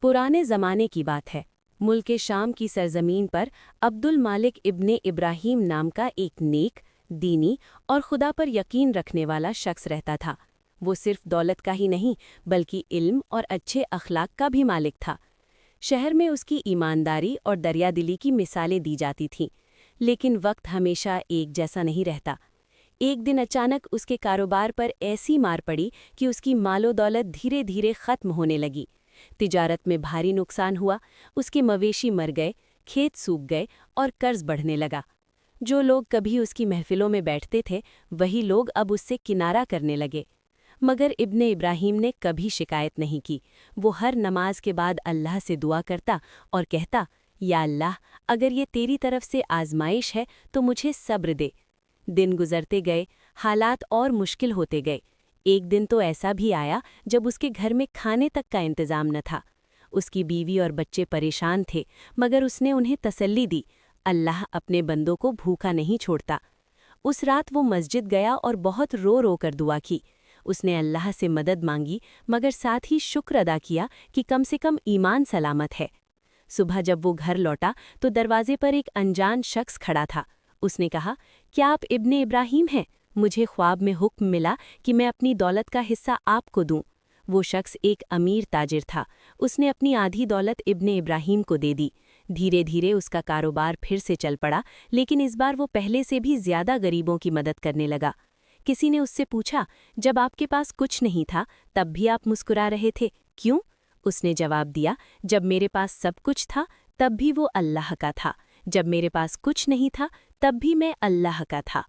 पुराने ज़माने की बात है। मुल्क शाम की सरजमीन पर अब्दुल मालिक इब्ने इब्राहीम नाम का एक नेक, दीनी और खुदा पर यकीन रखने वाला शख्स रहता था। वो सिर्फ दौलत का ही नहीं बल्कि इल्म और अच्छे अखलाक का भी मालिक था। शहर में उसकी ईमानदारी और दरियादिली की मिसालें दी जाती थीं। लेकिन वक्त हमेशा एक जैसा नहीं रहता। एक दिन अचानक उसके कारोबार पर ऐसी मार पड़ी कि उसकी मालो दौलत धीरे धीरे खत्म होने लगी। तिजारत में भारी नुकसान हुआ, उसके मवेशी मर गए, खेत सूख गए और कर्ज बढ़ने लगा। जो लोग कभी उसकी महफिलों में बैठते थे, वही लोग अब उससे किनारा करने लगे। मगर इब्ने इब्राहीम ने कभी शिकायत नहीं की। वो हर नमाज के बाद अल्लाह से दुआ करता और कहता, या अल्लाह, अगर ये तेरी तरफ से आजमाइश है तो मुझे सब्र दे। दिन गुजरते गए, हालात और मुश्किल होते गए। एक दिन तो ऐसा भी आया जब उसके घर में खाने तक का इंतजाम न था। उसकी बीवी और बच्चे परेशान थे, मगर उसने उन्हें तसल्ली दी, अल्लाह अपने बंदों को भूखा नहीं छोड़ता। उस रात वो मस्जिद गया और बहुत रो रो कर दुआ की। उसने अल्लाह से मदद मांगी, मगर साथ ही शुक्र अदा किया कि कम से कम ईमान सलामत है। सुबह जब वो घर लौटा तो दरवाजे पर एक अनजान शख्स खड़ा था। उसने कहा, क्या आप इब्ने इब्राहीम हैं? मुझे ख्वाब में हुक्म मिला कि मैं अपनी दौलत का हिस्सा आपको दूं। वो शख्स एक अमीर ताजिर था। उसने अपनी आधी दौलत इब्ने इब्राहीम को दे दी। धीरे धीरे उसका कारोबार फिर से चल पड़ा, लेकिन इस बार वो पहले से भी ज्यादा गरीबों की मदद करने लगा। किसी ने उससे पूछा, जब आपके पास कुछ नहीं था तब भी आप मुस्कुरा रहे थे, क्यों? उसने जवाब दिया, जब मेरे पास सब कुछ था तब भी वो अल्लाह का था, जब मेरे पास कुछ नहीं था तब भी मैं अल्लाह का था।